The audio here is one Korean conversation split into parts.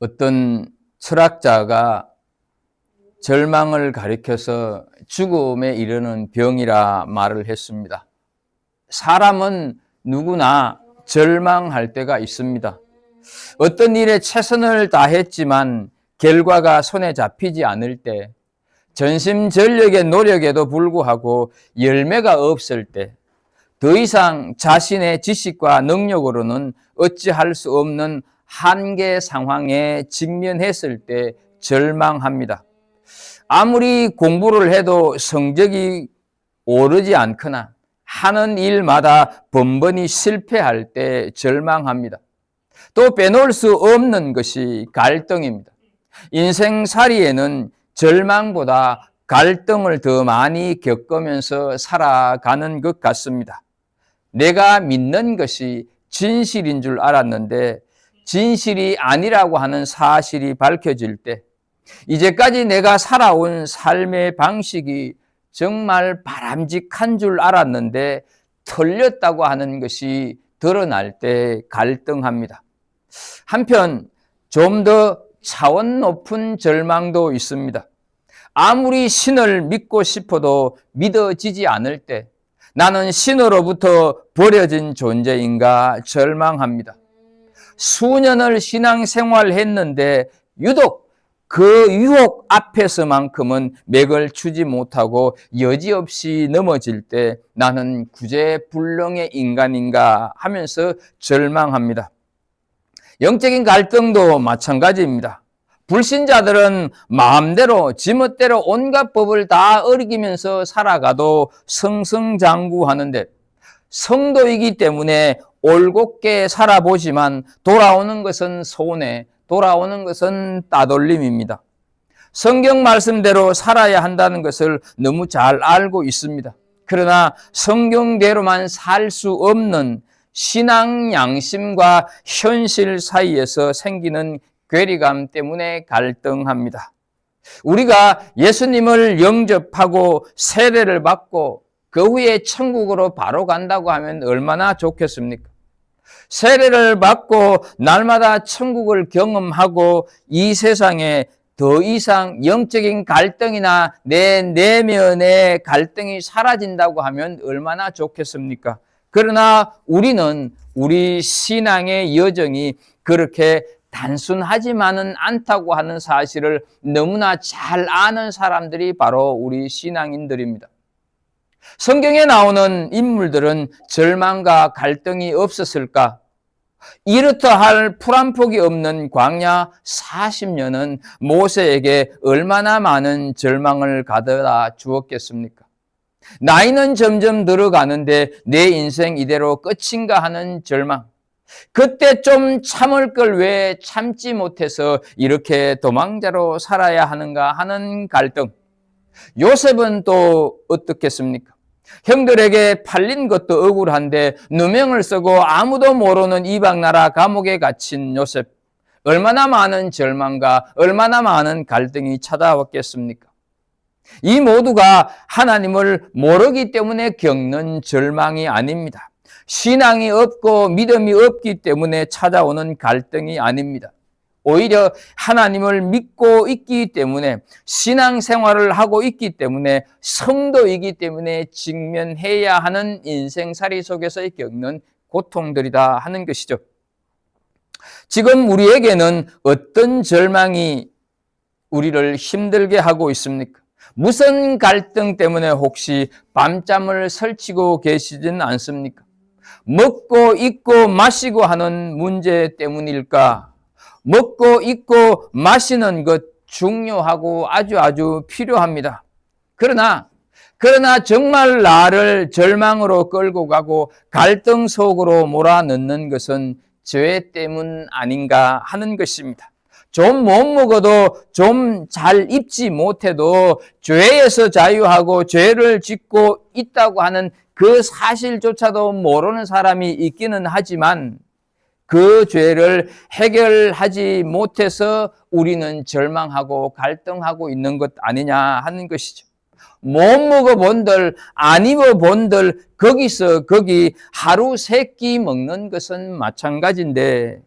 어떤 철학자가 절망을 가리켜서 죽음에 이르는 병이라 말을 했습니다. 사람은 누구나 절망할 때가 있습니다. 어떤 일에 최선을 다했지만 결과가 손에 잡히지 않을 때, 전심전력의 노력에도 불구하고 열매가 없을 때, 더 이상 자신의 지식과 능력으로는 어찌할 수 없는 한계 상황에 직면했을 때 절망합니다. 아무리 공부를 해도 성적이 오르지 않거나 하는 일마다 번번이 실패할 때 절망합니다. 또 빼놓을 수 없는 것이 갈등입니다. 인생살이에는 절망보다 갈등을 더 많이 겪으면서 살아가는 것 같습니다. 내가 믿는 것이 진실인 줄 알았는데 진실이 아니라고 하는 사실이 밝혀질 때, 이제까지 내가 살아온 삶의 방식이 정말 바람직한 줄 알았는데 틀렸다고 하는 것이 드러날 때 갈등합니다. 한편 좀 더 차원 높은 절망도 있습니다. 아무리 신을 믿고 싶어도 믿어지지 않을 때 나는 신으로부터 버려진 존재인가 절망합니다. 수년을 신앙생활했는데 유독 그 유혹 앞에서만큼은 맥을 추지 못하고 여지없이 넘어질 때 나는 구제불능의 인간인가 하면서 절망합니다. 영적인 갈등도 마찬가지입니다. 불신자들은 마음대로 지멋대로 온갖 법을 다 어기면서 살아가도 승승장구하는데, 성도이기 때문에 올곧게 살아보지만 돌아오는 것은 손해, 돌아오는 것은 따돌림입니다. 성경 말씀대로 살아야 한다는 것을 너무 잘 알고 있습니다. 그러나 성경대로만 살 수 없는 신앙 양심과 현실 사이에서 생기는 괴리감 때문에 갈등합니다. 우리가 예수님을 영접하고 세례를 받고 그 후에 천국으로 바로 간다고 하면 얼마나 좋겠습니까? 세례를 받고 날마다 천국을 경험하고 이 세상에 더 이상 영적인 갈등이나 내 내면의 갈등이 사라진다고 하면 얼마나 좋겠습니까? 그러나 우리는 우리 신앙의 여정이 그렇게 단순하지만은 않다고 하는 사실을 너무나 잘 아는 사람들이 바로 우리 신앙인들입니다. 성경에 나오는 인물들은 절망과 갈등이 없었을까? 이렇다 할 풀 한 폭이 없는 광야 40년은 모세에게 얼마나 많은 절망을 가져다 주었겠습니까? 나이는 점점 들어가는데 내 인생 이대로 끝인가 하는 절망. 그때 좀 참을 걸 왜 참지 못해서 이렇게 도망자로 살아야 하는가 하는 갈등. 요셉은 또 어떻겠습니까? 형들에게 팔린 것도 억울한데 누명을 쓰고 아무도 모르는 이방 나라 감옥에 갇힌 요셉. 얼마나 많은 절망과 얼마나 많은 갈등이 찾아왔겠습니까? 이 모두가 하나님을 모르기 때문에 겪는 절망이 아닙니다. 신앙이 없고 믿음이 없기 때문에 찾아오는 갈등이 아닙니다. 오히려 하나님을 믿고 있기 때문에, 신앙생활을 하고 있기 때문에, 성도이기 때문에 직면해야 하는 인생살이 속에서 겪는 고통들이다 하는 것이죠. 지금 우리에게는 어떤 절망이 우리를 힘들게 하고 있습니까? 무슨 갈등 때문에 혹시 밤잠을 설치고 계시진 않습니까? 먹고 입고 마시고 하는 문제 때문일까? 먹고 입고 마시는 것 중요하고 아주 필요합니다. 그러나 정말 나를 절망으로 끌고 가고 갈등 속으로 몰아넣는 것은 죄 때문 아닌가 하는 것입니다. 좀 못 먹어도, 좀 잘 입지 못해도 죄에서 자유하고 죄를 짓고 있다고 하는 그 사실조차도 모르는 사람이 있기는 하지만 그 죄를 해결하지 못해서 우리는 절망하고 갈등하고 있는 것 아니냐 하는 것이죠. 못 먹어본들, 안 입어본들, 거기서 거기 하루 세 끼 먹는 것은 마찬가지인데,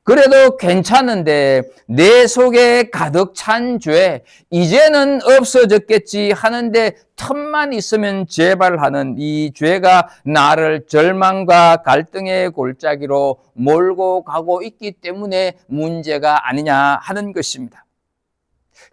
그래도 괜찮은데 내 속에 가득 찬 죄, 이제는 없어졌겠지 하는데 틈만 있으면 재발하는 이 죄가 나를 절망과 갈등의 골짜기로 몰고 가고 있기 때문에 문제가 아니냐 하는 것입니다.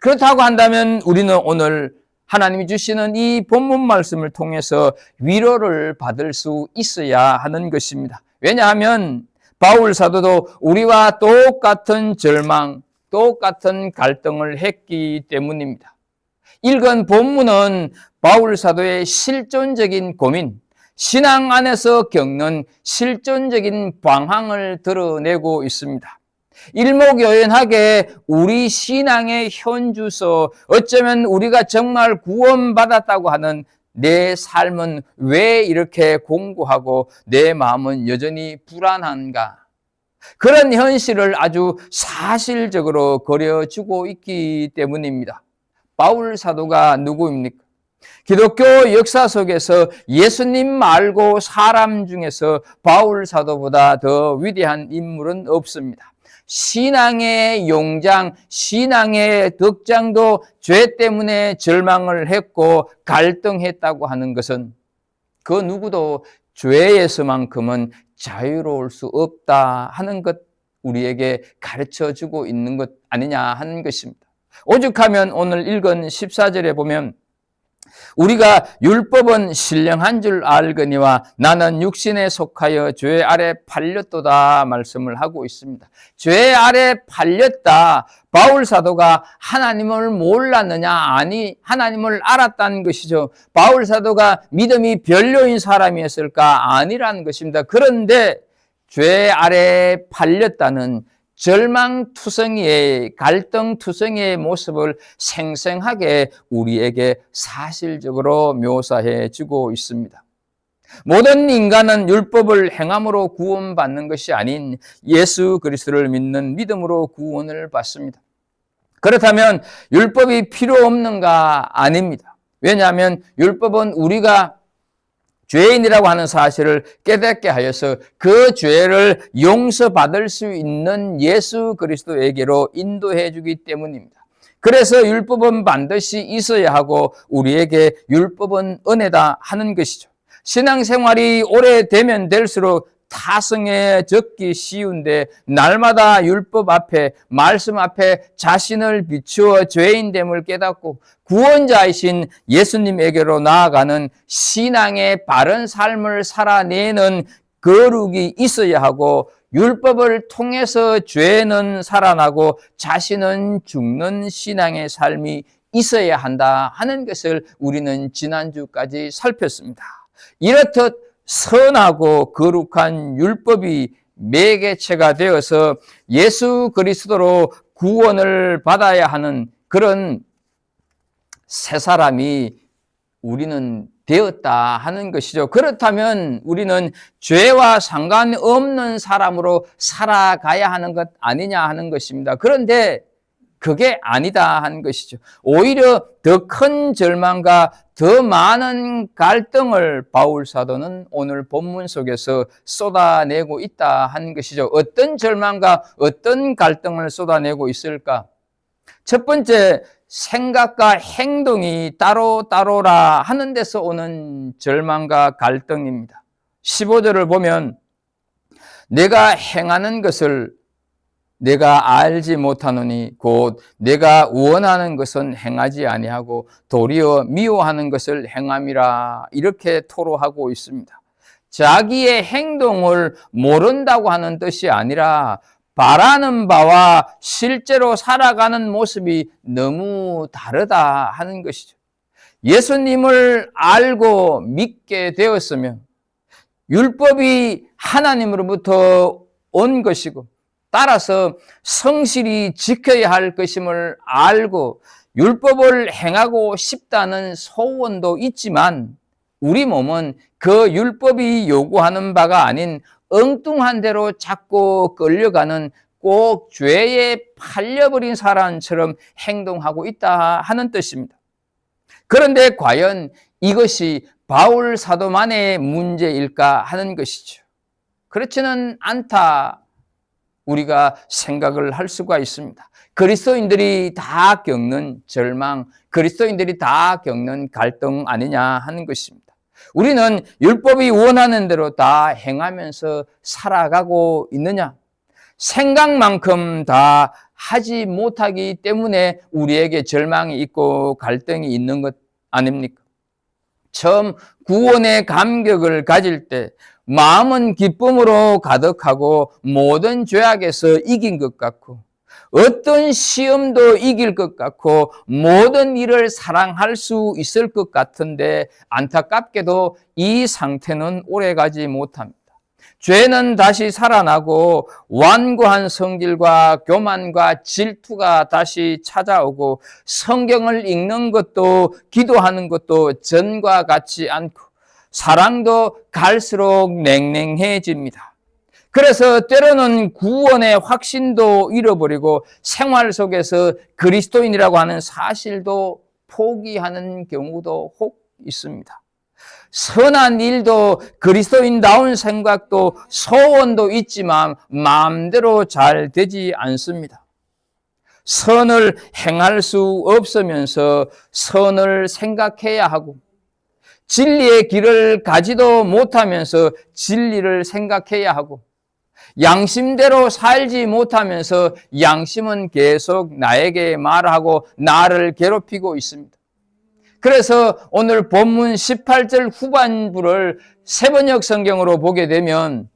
그렇다고 한다면 우리는 오늘 하나님이 주시는 이 본문 말씀을 통해서 위로를 받을 수 있어야 하는 것입니다. 왜냐하면 바울 사도도 우리와 똑같은 절망, 똑같은 갈등을 했기 때문입니다. 읽은 본문은 바울 사도의 실존적인 고민, 신앙 안에서 겪는 실존적인 방황을 드러내고 있습니다. 일목요연하게 우리 신앙의 현주소, 어쩌면 우리가 정말 구원받았다고 하는 내 삶은 왜 이렇게 공고하고 내 마음은 여전히 불안한가? 그런 현실을 아주 사실적으로 그려주고 있기 때문입니다. 바울 사도가 누구입니까? 기독교 역사 속에서 예수님 말고 사람 중에서 바울 사도보다 더 위대한 인물은 없습니다. 신앙의 용장, 신앙의 덕장도 죄 때문에 절망을 했고 갈등했다고 하는 것은 그 누구도 죄에서만큼은 자유로울 수 없다 하는 것, 우리에게 가르쳐주고 있는 것 아니냐 하는 것입니다. 오죽하면 오늘 읽은 14절에 보면 우리가 율법은 신령한 줄 알거니와 나는 육신에 속하여 죄 아래 팔렸도다 말씀을 하고 있습니다. 죄 아래 팔렸다. 바울 사도가 하나님을 몰랐느냐? 아니, 하나님을 알았다는 것이죠. 바울 사도가 믿음이 별로인 사람이었을까? 아니라는 것입니다. 그런데 죄 아래 팔렸다는 절망투성이의, 갈등투성이의 모습을 생생하게 우리에게 사실적으로 묘사해 주고 있습니다. 모든 인간은 율법을 행함으로 구원받는 것이 아닌 예수 그리스도를 믿는 믿음으로 구원을 받습니다. 그렇다면 율법이 필요 없는가? 아닙니다. 왜냐하면 율법은 우리가 죄인이라고 하는 사실을 깨닫게 하여서 그 죄를 용서받을 수 있는 예수 그리스도에게로 인도해 주기 때문입니다. 그래서 율법은 반드시 있어야 하고 우리에게 율법은 은혜다 하는 것이죠. 신앙생활이 오래되면 될수록 타성해졌기 쉬운데 날마다 율법 앞에, 말씀 앞에 자신을 비추어 죄인됨을 깨닫고 구원자이신 예수님에게로 나아가는 신앙의 바른 삶을 살아내는 거룩이 있어야 하고 율법을 통해서 죄는 살아나고 자신은 죽는 신앙의 삶이 있어야 한다 하는 것을 우리는 지난주까지 살폈습니다. 이렇듯 선하고 거룩한 율법이 매개체가 되어서 예수 그리스도로 구원을 받아야 하는 그런 새 사람이 우리는 되었다 하는 것이죠. 그렇다면 우리는 죄와 상관없는 사람으로 살아가야 하는 것 아니냐 하는 것입니다. 그런데 그게 아니다 하는 것이죠. 오히려 더 큰 절망과 더 많은 갈등을 바울 사도는 오늘 본문 속에서 쏟아내고 있다 하는 것이죠. 어떤 절망과 어떤 갈등을 쏟아내고 있을까? 첫 번째, 생각과 행동이 따로따로라 하는 데서 오는 절망과 갈등입니다. 15절을 보면 내가 행하는 것을 내가 알지 못하노니 곧 내가 원하는 것은 행하지 아니하고 도리어 미워하는 것을 행함이라 이렇게 토로하고 있습니다. 자기의 행동을 모른다고 하는 뜻이 아니라 바라는 바와 실제로 살아가는 모습이 너무 다르다 하는 것이죠. 예수님을 알고 믿게 되었으면 율법이 하나님으로부터 온 것이고 따라서 성실히 지켜야 할 것임을 알고 율법을 행하고 싶다는 소원도 있지만 우리 몸은 그 율법이 요구하는 바가 아닌 엉뚱한 대로 자꾸 끌려가는 꼭 죄에 팔려버린 사람처럼 행동하고 있다 하는 뜻입니다. 그런데 과연 이것이 바울 사도만의 문제일까 하는 것이죠. 그렇지는 않다 우리가 생각을 할 수가 있습니다. 그리스도인들이 다 겪는 절망, 그리스도인들이 다 겪는 갈등 아니냐 하는 것입니다. 우리는 율법이 원하는 대로 다 행하면서 살아가고 있느냐? 생각만큼 다 하지 못하기 때문에 우리에게 절망이 있고 갈등이 있는 것 아닙니까? 처음 구원의 감격을 가질 때 마음은 기쁨으로 가득하고 모든 죄악에서 이긴 것 같고 어떤 시험도 이길 것 같고 모든 일을 사랑할 수 있을 것 같은데 안타깝게도 이 상태는 오래가지 못합니다. 죄는 다시 살아나고 완고한 성질과 교만과 질투가 다시 찾아오고 성경을 읽는 것도 기도하는 것도 전과 같지 않고 사랑도 갈수록 냉랭해집니다. 그래서 때로는 구원의 확신도 잃어버리고 생활 속에서 그리스도인이라고 하는 사실도 포기하는 경우도 혹 있습니다. 선한 일도 그리스도인다운 생각도 소원도 있지만 마음대로 잘 되지 않습니다. 선을 행할 수 없으면서 선을 생각해야 하고 진리의 길을 가지도 못하면서 진리를 생각해야 하고 양심대로 살지 못하면서 양심은 계속 나에게 말하고 나를 괴롭히고 있습니다. 그래서 오늘 본문 18절 후반부를 세번역 성경으로 보게 되면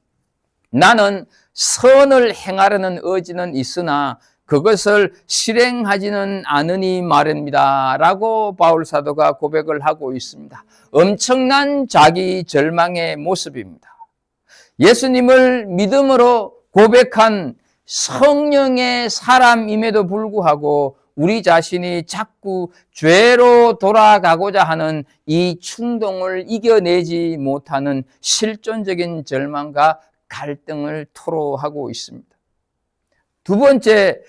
나는 선을 행하려는 의지는 있으나 그것을 실행하지는 않으니 말입니다 라고 바울 사도가 고백을 하고 있습니다. 엄청난 자기 절망의 모습입니다. 예수님을 믿음으로 고백한 성령의 사람임에도 불구하고 우리 자신이 자꾸 죄로 돌아가고자 하는 이 충동을 이겨내지 못하는 실존적인 절망과 갈등을 토로하고 있습니다. 두 번째,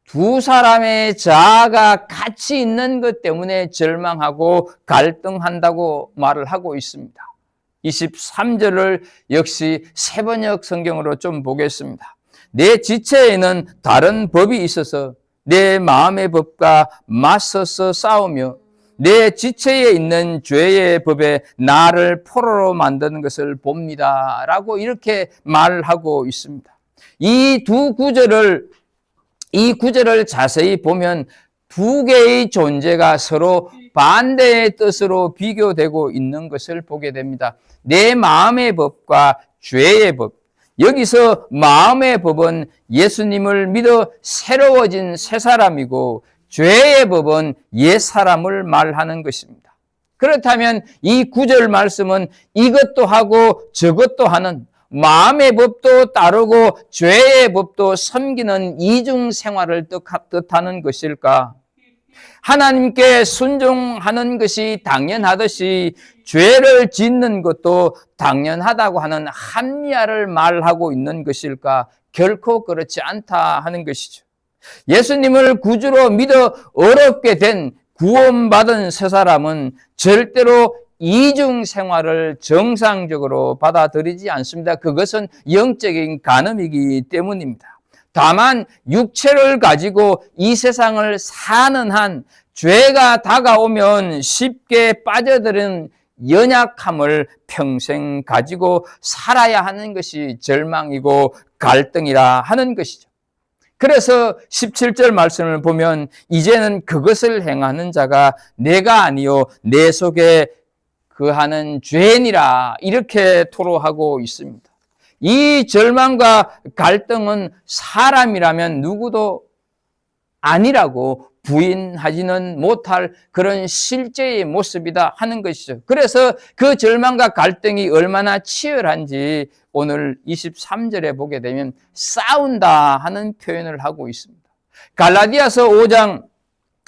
두 사람의 자아가 같이 있는 것 때문에 절망하고 갈등한다고 말을 하고 있습니다. 23절을 역시 세번역 성경으로 좀 보겠습니다. 내 지체에는 다른 법이 있어서 내 마음의 법과 맞서서 싸우며 내 지체에 있는 죄의 법에 나를 포로로 만드는 것을 봅니다 라고 이렇게 말하고 있습니다. 이 구절을 자세히 보면 두 개의 존재가 서로 반대의 뜻으로 비교되고 있는 것을 보게 됩니다. 내 마음의 법과 죄의 법. 여기서 마음의 법은 예수님을 믿어 새로워진 새 사람이고 죄의 법은 옛 사람을 말하는 것입니다. 그렇다면 이 구절 말씀은 이것도 하고 저것도 하는 마음의 법도 따르고 죄의 법도 섬기는 이중 생활을 뜻하는 것일까? 하나님께 순종하는 것이 당연하듯이 죄를 짓는 것도 당연하다고 하는 합리화를 말하고 있는 것일까? 결코 그렇지 않다 하는 것이죠. 예수님을 구주로 믿어 어렵게 된 구원받은 새 사람은 절대로 이중 생활을 정상적으로 받아들이지 않습니다. 그것은 영적인 간음이기 때문입니다. 다만 육체를 가지고 이 세상을 사는 한 죄가 다가오면 쉽게 빠져드는 연약함을 평생 가지고 살아야 하는 것이 절망이고 갈등이라 하는 것이죠. 그래서 17절 말씀을 보면 이제는 그것을 행하는 자가 내가 아니요 내 속에 그하는 죄니라 이렇게 토로하고 있습니다. 이 절망과 갈등은 사람이라면 누구도 아니라고 부인하지는 못할 그런 실제의 모습이다 하는 것이죠. 그래서 그 절망과 갈등이 얼마나 치열한지 오늘 23절에 보게 되면 싸운다 하는 표현을 하고 있습니다. 갈라디아서 5장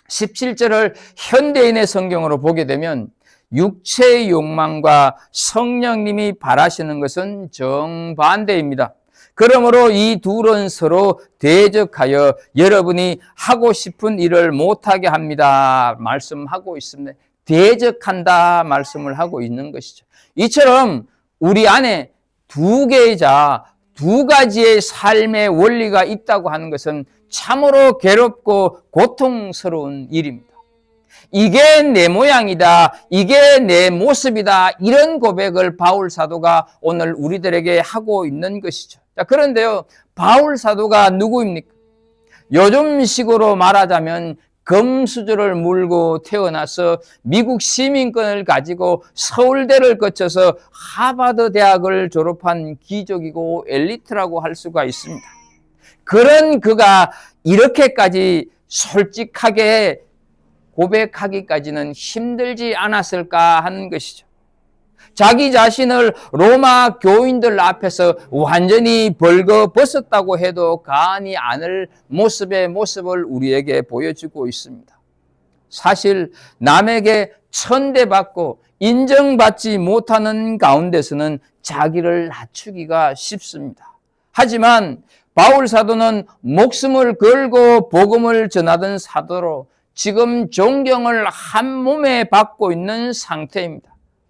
17절을 현대인의 성경으로 보게 되면 육체의 욕망과 성령님이 바라시는 것은 정반대입니다. 그러므로 이 둘은 서로 대적하여 여러분이 하고 싶은 일을 못하게 합니다. 말씀하고 있습니다. 대적한다 말씀을 하고 있는 것이죠. 이처럼 우리 안에 두 개의 자, 두 가지의 삶의 원리가 있다고 하는 것은 참으로 괴롭고 고통스러운 일입니다. 이게 내 모양이다, 이게 내 모습이다, 이런 고백을 바울 사도가 오늘 우리들에게 하고 있는 것이죠. 자, 그런데요, 바울 사도가 누구입니까? 요즘식으로 말하자면 금수저를 물고 태어나서 미국 시민권을 가지고 서울대를 거쳐서 하버드 대학을 졸업한 귀족이고 엘리트라고 할 수가 있습니다. 그런 그가 이렇게까지 솔직하게 고백하기까지는 힘들지 않았을까 하는 것이죠. 자기 자신을 로마 교인들 앞에서 완전히 벌거벗었다고 해도 과언이 아닐 모습의 모습을 우리에게 보여주고 있습니다. 사실 남에게 천대받고 인정받지 못하는 가운데서는 자기를 낮추기가 쉽습니다. 하지만 바울 사도는 목숨을 걸고 복음을 전하던 사도로 지금 존경을 한 몸에 받고 있는 상태입니다.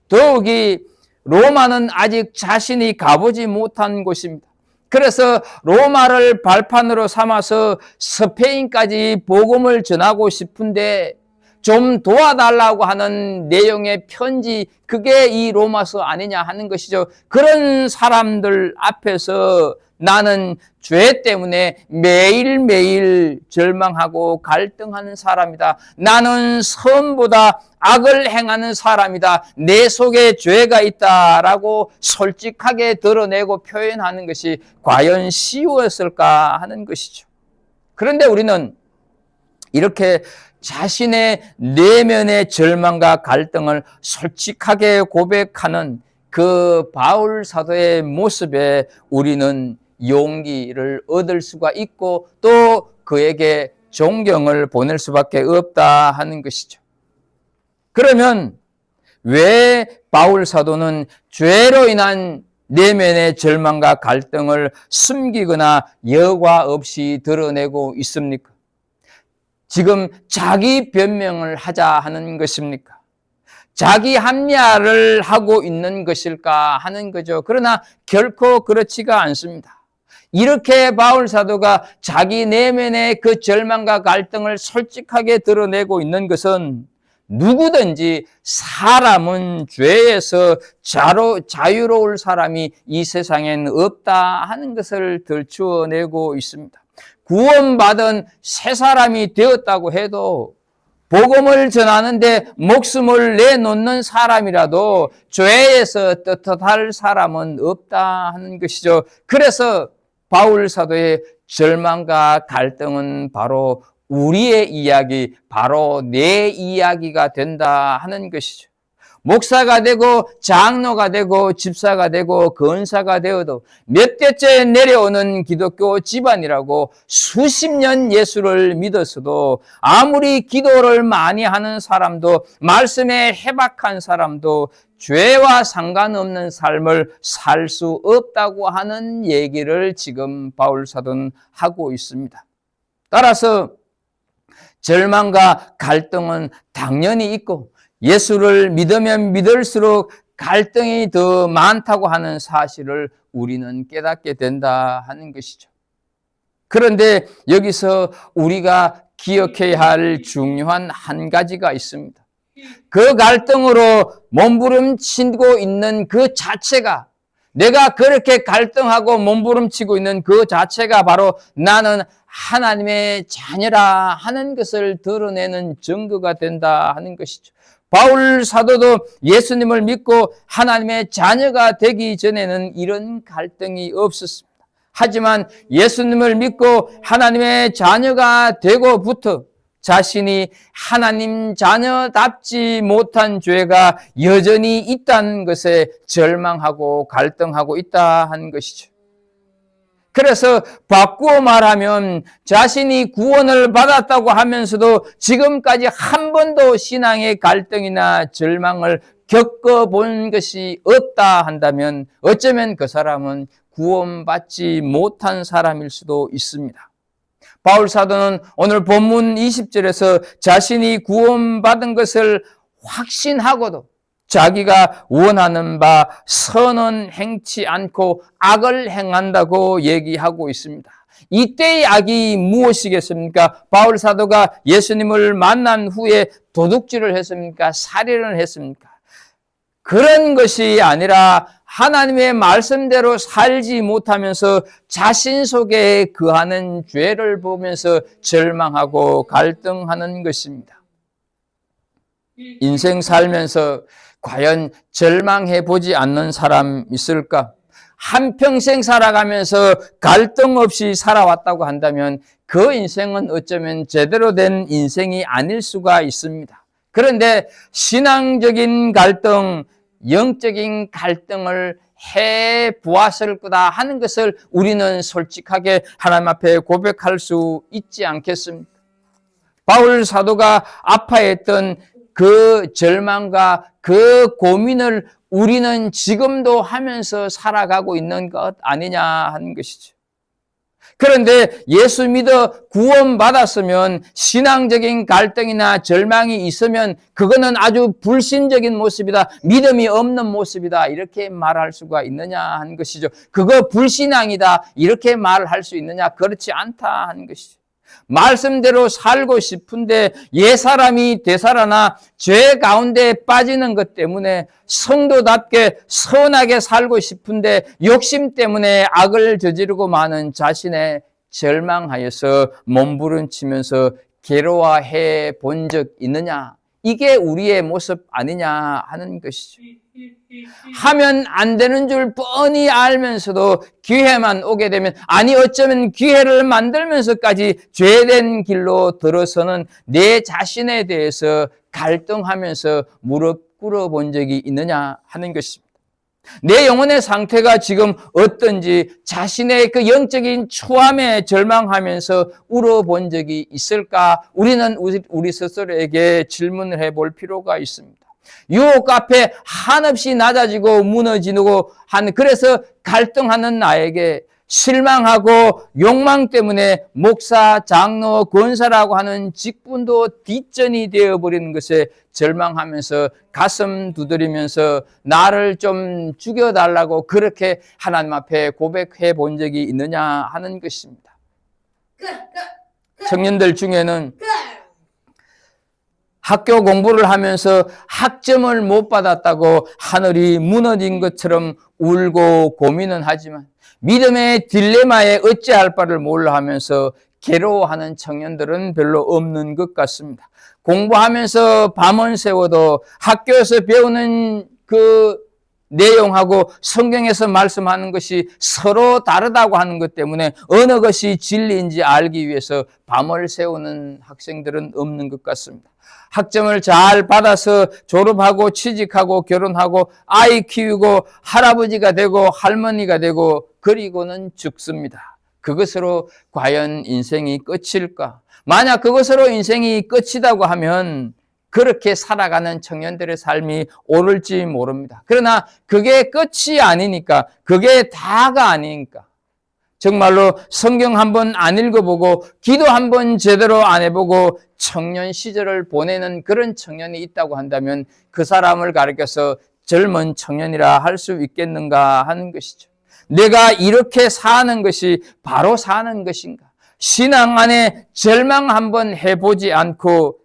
더욱이 로마는 아직 자신이 가보지 못한 곳입니다. 그래서 로마를 발판으로 삼아서 스페인까지 복음을 전하고 싶은데 좀 도와달라고 하는 내용의 편지, 그게 이 로마서 아니냐 하는 것이죠. 그런 사람들 앞에서 나는 죄 때문에 매일매일 절망하고 갈등하는 사람이다. 나는 선보다 악을 행하는 사람이다. 내 속에 죄가 있다라고 솔직하게 드러내고 표현하는 것이 과연 쉬웠을까 하는 것이죠. 그런데 우리는 이렇게 자신의 내면의 절망과 갈등을 솔직하게 고백하는 그 바울 사도의 모습에 우리는 용기를 얻을 수가 있고 또 그에게 존경을 보낼 수밖에 없다 하는 것이죠. 그러면 왜 바울 사도는 죄로 인한 내면의 절망과 갈등을 숨기거나 여과 없이 드러내고 있습니까? 지금 자기 변명을 하자 하는 것입니까? 자기 합리화를 하고 있는 것일까 하는 거죠. 그러나 결코 그렇지가 않습니다. 이렇게 바울 사도가 자기 내면의 그 절망과 갈등을 솔직하게 드러내고 있는 것은 누구든지 사람은 죄에서 자유로울 사람이 이 세상엔 없다 하는 것을 들추어내고 있습니다. 구원받은 새 사람이 되었다고 해도 복음을 전하는데 목숨을 내놓는 사람이라도 죄에서 떳떳할 사람은 없다 하는 것이죠. 그래서 바울 사도의 절망과 갈등은 바로 우리의 이야기, 바로 내 이야기가 된다 하는 것이죠. 목사가 되고 장로가 되고 집사가 되고 권사가 되어도 몇 대째 내려오는 기독교 집안이라고 수십 년 예수를 믿었어도 아무리 기도를 많이 하는 사람도 말씀에 해박한 사람도 죄와 상관없는 삶을 살 수 없다고 하는 얘기를 지금 바울 사도는 하고 있습니다. 따라서 절망과 갈등은 당연히 있고 예수를 믿으면 믿을수록 갈등이 더 많다고 하는 사실을 우리는 깨닫게 된다 하는 것이죠. 그런데 여기서 우리가 기억해야 할 중요한 한 가지가 있습니다. 그 갈등으로 몸부림치고 있는 그 자체가, 내가 그렇게 갈등하고 몸부림치고 있는 그 자체가 바로 나는 하나님의 자녀라 하는 것을 드러내는 증거가 된다 하는 것이죠. 바울 사도도 예수님을 믿고 하나님의 자녀가 되기 전에는 이런 갈등이 없었습니다. 하지만 예수님을 믿고 하나님의 자녀가 되고부터 자신이 하나님 자녀답지 못한 죄가 여전히 있다는 것에 절망하고 갈등하고 있다 하는 것이죠. 그래서 바꾸어 말하면 자신이 구원을 받았다고 하면서도 지금까지 한 번도 신앙의 갈등이나 절망을 겪어본 것이 없다 한다면 어쩌면 그 사람은 구원받지 못한 사람일 수도 있습니다. 바울 사도는 오늘 본문 20절에서 자신이 구원받은 것을 확신하고도 자기가 원하는 바 선은 행치 않고 악을 행한다고 얘기하고 있습니다. 이때의 악이 무엇이겠습니까? 바울 사도가 예수님을 만난 후에 도둑질을 했습니까? 살인을 했습니까? 그런 것이 아니라 하나님의 말씀대로 살지 못하면서 자신 속에 거하는 죄를 보면서 절망하고 갈등하는 것입니다. 인생 살면서 과연 절망해 보지 않는 사람 있을까? 한평생 살아가면서 갈등 없이 살아왔다고 한다면 그 인생은 어쩌면 제대로 된 인생이 아닐 수가 있습니다. 그런데 신앙적인 갈등, 영적인 갈등을 해 보았을 거다 하는 것을 우리는 솔직하게 하나님 앞에 고백할 수 있지 않겠습니까? 바울 사도가 아파했던 그 절망과 그 고민을 우리는 지금도 하면서 살아가고 있는 것 아니냐 하는 것이죠. 그런데 예수 믿어 구원받았으면 신앙적인 갈등이나 절망이 있으면 그거는 아주 불신적인 모습이다, 믿음이 없는 모습이다 이렇게 말할 수가 있느냐 하는 것이죠. 그거 불신앙이다 이렇게 말할 수 있느냐? 그렇지 않다 하는 것이죠. 말씀대로 살고 싶은데 옛사람이 되살아나 죄 가운데 빠지는 것 때문에 성도답게 선하게 살고 싶은데 욕심 때문에 악을 저지르고 마는 자신의 절망하여서 몸부림치면서 괴로워해 본 적 있느냐? 이게 우리의 모습 아니냐 하는 것이죠. 하면 안 되는 줄 뻔히 알면서도 기회만 오게 되면, 아니 어쩌면 기회를 만들면서까지 죄된 길로 들어서는 내 자신에 대해서 갈등하면서 무릎 꿇어본 적이 있느냐 하는 것입니다. 내 영혼의 상태가 지금 어떤지 자신의 그 영적인 초함에 절망하면서 울어본 적이 있을까? 우리는 우리 스스로에게 질문을 해볼 필요가 있습니다. 유혹 앞에 한없이 낮아지고 무너지고 그래서 갈등하는 나에게 실망하고 욕망 때문에 목사, 장로, 권사라고 하는 직분도 뒷전이 되어버리는 것에 절망하면서 가슴 두드리면서 나를 좀 죽여달라고 그렇게 하나님 앞에 고백해 본 적이 있느냐 하는 것입니다. 청년들 중에는 학교 공부를 하면서 학점을 못 받았다고 하늘이 무너진 것처럼 울고 고민은 하지만 믿음의 딜레마에 어찌할 바를 몰라 하면서 괴로워하는 청년들은 별로 없는 것 같습니다. 공부하면서 밤은 새워도 학교에서 배우는 그 내용하고 성경에서 말씀하는 것이 서로 다르다고 하는 것 때문에 어느 것이 진리인지 알기 위해서 밤을 새우는 학생들은 없는 것 같습니다. 학점을 잘 받아서 졸업하고 취직하고 결혼하고 아이 키우고 할아버지가 되고 할머니가 되고 그리고는 죽습니다. 그것으로 과연 인생이 끝일까? 만약 그것으로 인생이 끝이라고 하면 그렇게 살아가는 청년들의 삶이 옳을지 모릅니다. 그러나 그게 끝이 아니니까, 그게 다가 아니니까, 정말로 성경 한번 안 읽어보고 기도 한번 제대로 안 해보고 청년 시절을 보내는 그런 청년이 있다고 한다면 그 사람을 가리켜서 젊은 청년이라 할 수 있겠는가 하는 것이죠. 내가 이렇게 사는 것이 바로 사는 것인가? 신앙 안에 절망 한번 해보지 않고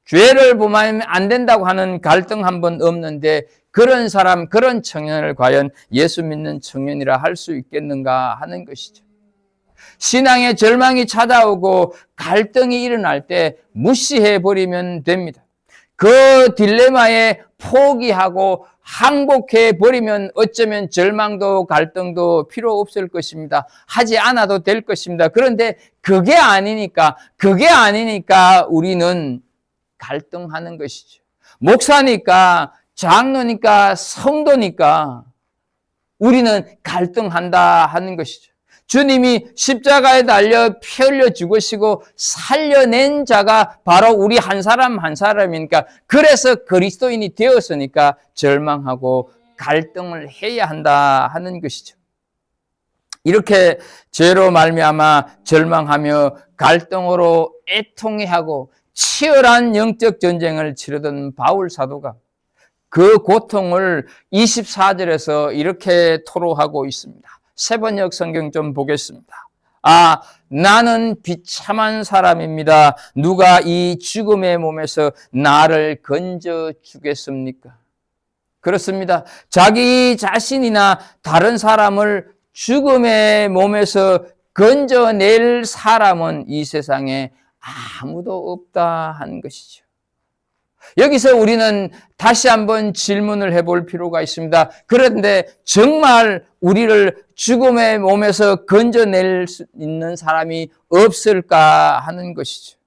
죄를 범하면 안 된다고 하는 갈등 한번 없는데 그런 사람, 그런 청년을 과연 예수 믿는 청년이라 할 수 있겠는가 하는 것이죠. 신앙의 절망이 찾아오고 갈등이 일어날 때 무시해버리면 됩니다. 그 딜레마에 포기하고 항복해버리면 어쩌면 절망도 갈등도 필요 없을 것입니다. 하지 않아도 될 것입니다. 그런데 그게 아니니까 우리는 갈등하는 것이죠. 목사니까, 장로니까, 성도니까 우리는 갈등한다 하는 것이죠. 주님이 십자가에 달려 피 흘려 죽으시고 살려낸 자가 바로 우리 한 사람 한 사람이니까, 그래서 그리스도인이 되었으니까 절망하고 갈등을 해야 한다 하는 것이죠. 이렇게 죄로 말미암아 절망하며 갈등으로 애통해하고 치열한 영적 전쟁을 치르던 바울 사도가 그 고통을 24절에서 이렇게 토로하고 있습니다. 세번역 성경 좀 보겠습니다. 아, 나는 비참한 사람입니다. 누가 이 죽음의 몸에서 나를 건져 주겠습니까? 그렇습니다. 자기 자신이나 다른 사람을 죽음의 몸에서 건져낼 사람은 이 세상에 아무도 없다 하는 것이죠. 여기서 우리는 다시 한번 질문을 해볼 필요가 있습니다. 그런데 정말 우리를 죽음의 몸에서 건져낼 수 있는 사람이 없을까 하는 것이죠.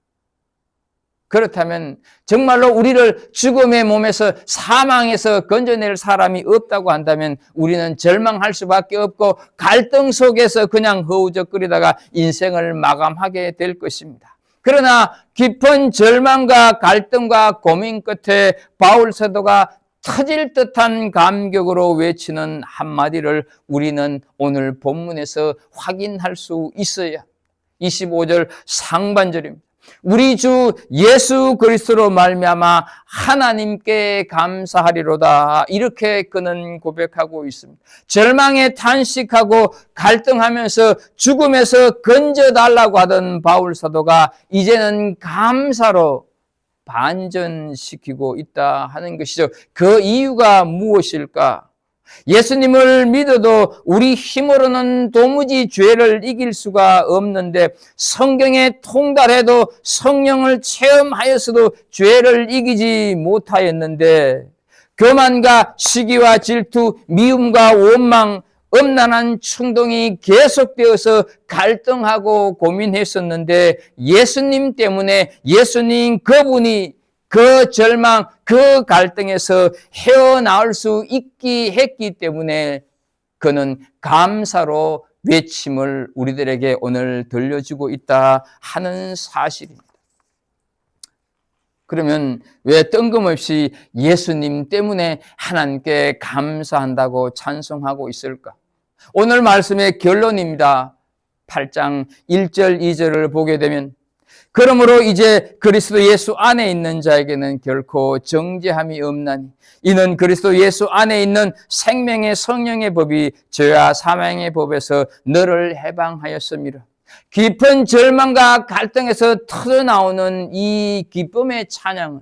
그렇다면 정말로 우리를 죽음의 몸에서 사망에서 건져낼 사람이 없다고 한다면 우리는 절망할 수밖에 없고 갈등 속에서 그냥 허우적거리다가 인생을 마감하게 될 것입니다. 그러나 깊은 절망과 갈등과 고민 끝에 바울 사도가 터질 듯한 감격으로 외치는 한마디를 우리는 오늘 본문에서 확인할 수 있어야 25절 상반절입니다. 우리 주 예수 그리스도로 말미암아 하나님께 감사하리로다. 이렇게 그는 고백하고 있습니다. 절망에 탄식하고 갈등하면서 죽음에서 건져달라고 하던 바울 사도가 이제는 감사로 반전시키고 있다 하는 것이죠. 그 이유가 무엇일까? 예수님을 믿어도 우리 힘으로는 도무지 죄를 이길 수가 없는데 성경에 통달해도 성령을 체험하였어도 죄를 이기지 못하였는데 교만과 시기와 질투, 미움과 원망, 음란한 충동이 계속되어서 갈등하고 고민했었는데 예수님 때문에 예수님 그분이 그 절망, 그 갈등에서 헤어나올 수 있게 했기 때문에 그는 감사로 외침을 우리들에게 오늘 들려주고 있다 하는 사실입니다. 그러면 왜 뜬금없이 예수님 때문에 하나님께 감사한다고 찬송하고 있을까? 오늘 말씀의 결론입니다. 8장 1절 2절을 보게 되면 그러므로 이제 그리스도 예수 안에 있는 자에게는 결코 정죄함이 없나니 이는 그리스도 예수 안에 있는 생명의 성령의 법이 죄와 사망의 법에서 너를 해방하였음이라. 깊은 절망과 갈등에서 터져나오는 이 기쁨의 찬양은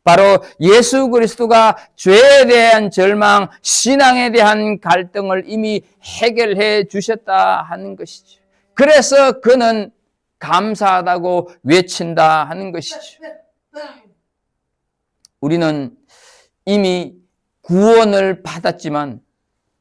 바로 예수 그리스도가 죄에 대한 절망, 신앙에 대한 갈등을 이미 해결해 주셨다 하는 것이죠. 그래서 그는 감사하다고 외친다 하는 것이죠. 우리는 이미 구원을 받았지만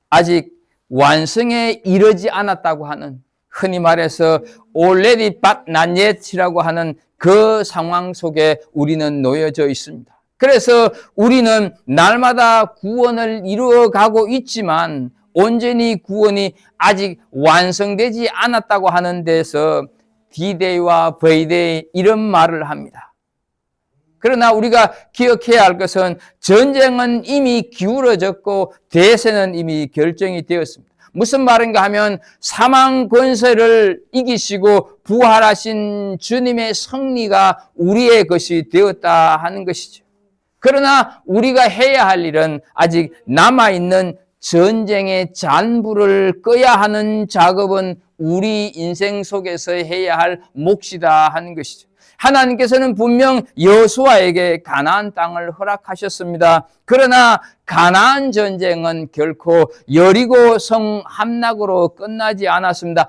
아직 완성에 이르지 않았다고 하는 흔히 말해서 already but not yet이라고 하는 그 상황 속에 우리는 놓여져 있습니다. 그래서 우리는 날마다 구원을 이루어가고 있지만 온전히 구원이 아직 완성되지 않았다고 하는 데서 D-Day와 V-Day 이런 말을 합니다. 그러나 우리가 기억해야 할 것은 전쟁은 이미 기울어졌고 대세는 이미 결정이 되었습니다. 무슨 말인가 하면 사망 권세를 이기시고 부활하신 주님의 승리가 우리의 것이 되었다 하는 것이죠. 그러나 우리가 해야 할 일은 아직 남아있는 전쟁의 잔불을 꺼야 하는 작업은 우리 인생 속에서 해야 할 몫이다 하는 것이죠. 하나님께서는 분명 여호수아에게 가나안 땅을 허락하셨습니다. 그러나 가나안 전쟁은 결코 여리고 성 함락으로 끝나지 않았습니다.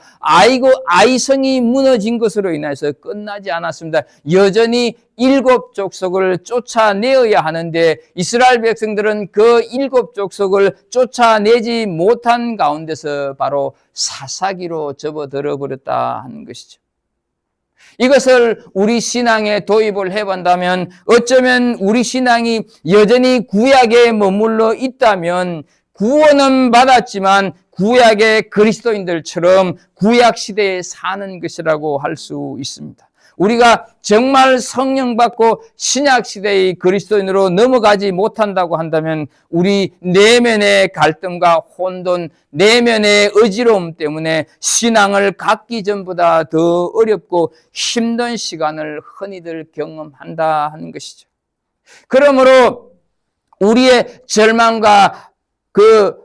아이성이 무너진 것으로 인해서 끝나지 않았습니다. 여전히 7 족속을 쫓아내어야 하는데 이스라엘 백성들은 그 7 족속을 쫓아내지 못한 가운데서 바로 사사기로 접어들어 버렸다 하는 것이죠. 이것을 우리 신앙에 도입을 해본다면 어쩌면 우리 신앙이 여전히 구약에 머물러 있다면 구원은 받았지만 구약의 그리스도인들처럼 구약 시대에 사는 것이라고 할 수 있습니다. 우리가 정말 성령 받고 신약 시대의 그리스도인으로 넘어가지 못한다고 한다면 우리 내면의 갈등과 혼돈, 내면의 어지러움 때문에 신앙을 갖기 전보다 더 어렵고 힘든 시간을 흔히들 경험한다 하는 것이죠. 그러므로 우리의 절망과 그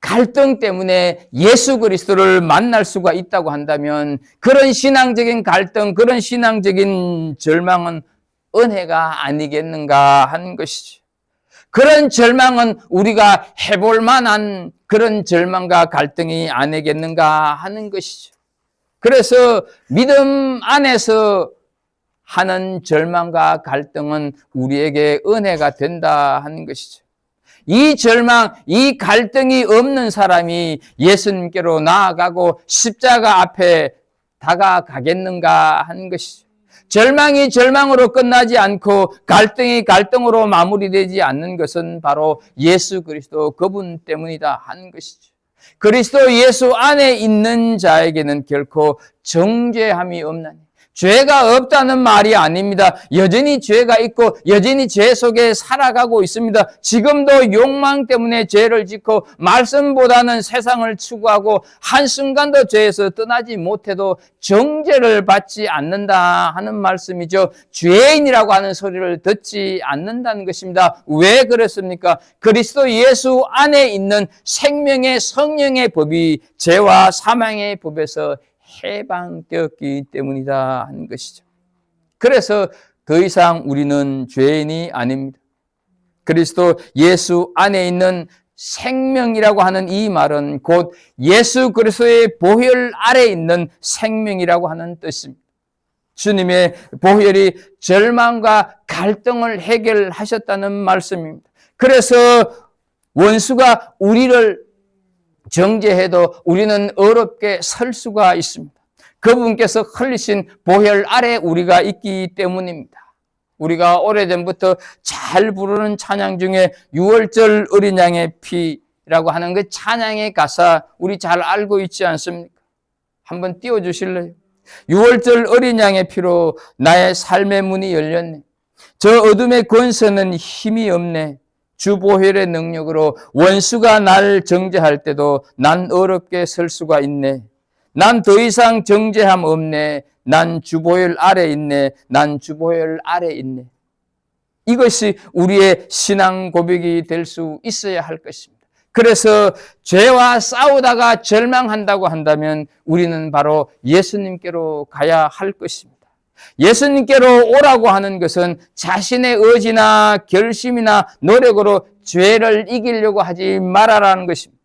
갈등 때문에 예수 그리스도를 만날 수가 있다고 한다면 그런 신앙적인 갈등, 그런 신앙적인 절망은 은혜가 아니겠는가 하는 것이죠. 그런 절망은 우리가 해볼 만한 그런 절망과 갈등이 아니겠는가 하는 것이죠. 그래서 믿음 안에서 하는 절망과 갈등은 우리에게 은혜가 된다 하는 것이죠. 이 절망, 이 갈등이 없는 사람이 예수님께로 나아가고 십자가 앞에 다가가겠는가 하는 것이죠. 절망이 절망으로 끝나지 않고 갈등이 갈등으로 마무리되지 않는 것은 바로 예수 그리스도 그분 때문이다 하는 것이죠. 그리스도 예수 안에 있는 자에게는 결코 정죄함이 없나니, 죄가 없다는 말이 아닙니다. 여전히 죄가 있고 여전히 죄 속에 살아가고 있습니다. 지금도 욕망 때문에 죄를 짓고 말씀보다는 세상을 추구하고 한순간도 죄에서 떠나지 못해도 정죄를 받지 않는다 하는 말씀이죠. 죄인이라고 하는 소리를 듣지 않는다는 것입니다. 왜 그렇습니까? 그리스도 예수 안에 있는 생명의 성령의 법이 죄와 사망의 법에서 해방되었기 때문이다 하는 것이죠. 그래서 더 이상 우리는 죄인이 아닙니다. 그리스도 예수 안에 있는 생명이라고 하는 이 말은 곧 예수 그리스도의 보혈 아래 있는 생명이라고 하는 뜻입니다. 주님의 보혈이 절망과 갈등을 해결하셨다는 말씀입니다. 그래서 원수가 우리를 정죄해도 우리는 어렵게 설 수가 있습니다. 그분께서 흘리신 보혈 아래 우리가 있기 때문입니다. 우리가 오래전부터 잘 부르는 찬양 중에 6월절 어린 양의 피라고 하는 그 찬양의 가사 우리 잘 알고 있지 않습니까? 한번 띄워주실래요? 6월절 어린 양의 피로 나의 삶의 문이 열렸네. 저 어둠의 권세는 힘이 없네. 주 보혈의 능력으로 원수가 날 정죄할 때도 난 어렵게 설 수가 있네. 난 더 이상 정죄함 없네. 난 주 보혈 아래 있네. 난 주 보혈 아래 있네. 이것이 우리의 신앙 고백이 될 수 있어야 할 것입니다. 그래서 죄와 싸우다가 절망한다고 한다면 우리는 바로 예수님께로 가야 할 것입니다. 예수님께로 오라고 하는 것은 자신의 의지나 결심이나 노력으로 죄를 이기려고 하지 말아라는 것입니다.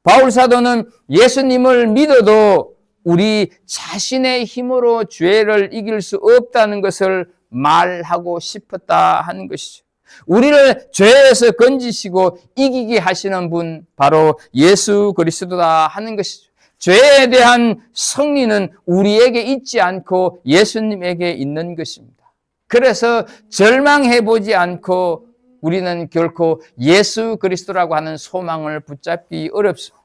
바울 사도는 예수님을 믿어도 우리 자신의 힘으로 죄를 이길 수 없다는 것을 말하고 싶었다 하는 것이죠. 우리를 죄에서 건지시고 이기게 하시는 분 바로 예수 그리스도다 하는 것이죠. 죄에 대한 승리는 우리에게 있지 않고 예수님에게 있는 것입니다. 그래서 절망해보지 않고 우리는 결코 예수 그리스도라고 하는 소망을 붙잡기 어렵습니다.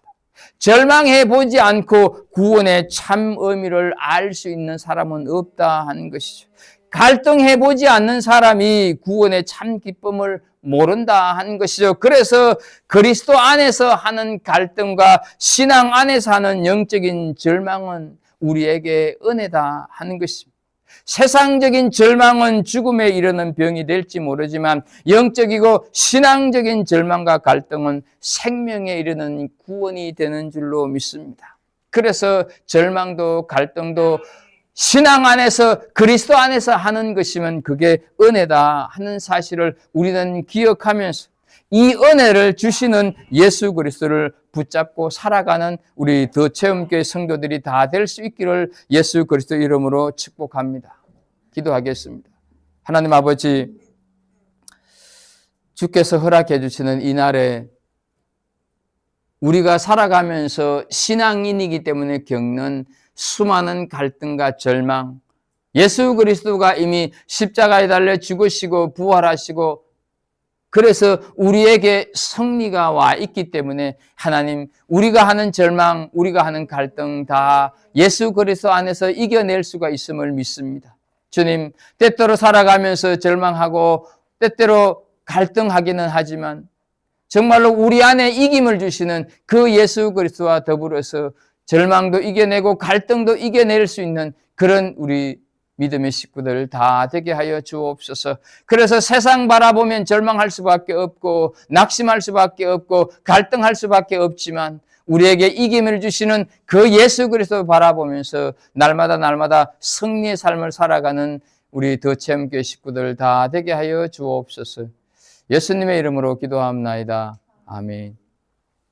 절망해보지 않고 구원의 참 의미를 알 수 있는 사람은 없다 하는 것이죠. 갈등해보지 않는 사람이 구원의 참 기쁨을 모른다 하는 것이죠. 그래서 그리스도 안에서 하는 갈등과 신앙 안에서 하는 영적인 절망은 우리에게 은혜다 하는 것입니다. 세상적인 절망은 죽음에 이르는 병이 될지 모르지만 영적이고 신앙적인 절망과 갈등은 생명에 이르는 구원이 되는 줄로 믿습니다. 그래서 절망도 갈등도 신앙 안에서 그리스도 안에서 하는 것이면 그게 은혜다 하는 사실을 우리는 기억하면서 이 은혜를 주시는 예수 그리스도를 붙잡고 살아가는 우리 더 체험교회 성도들이 다 될 수 있기를 예수 그리스도 이름으로 축복합니다. 기도하겠습니다. 하나님 아버지, 주께서 허락해 주시는 이 날에 우리가 살아가면서 신앙인이기 때문에 겪는 수많은 갈등과 절망, 예수 그리스도가 이미 십자가에 달려 죽으시고 부활하시고 그래서 우리에게 승리가 와 있기 때문에 하나님, 우리가 하는 절망, 우리가 하는 갈등 다 예수 그리스도 안에서 이겨낼 수가 있음을 믿습니다. 주님, 때때로 살아가면서 절망하고 때때로 갈등하기는 하지만 정말로 우리 안에 이김을 주시는 그 예수 그리스도와 더불어서 절망도 이겨내고 갈등도 이겨낼 수 있는 그런 우리 믿음의 식구들 다 되게 하여 주옵소서. 그래서 세상 바라보면 절망할 수밖에 없고 낙심할 수밖에 없고 갈등할 수밖에 없지만 우리에게 이김을 주시는 그 예수 그리스도 바라보면서 날마다 승리의 삶을 살아가는 우리 더 체험교회 식구들 다 되게 하여 주옵소서. 예수님의 이름으로 기도합나이다. 아멘.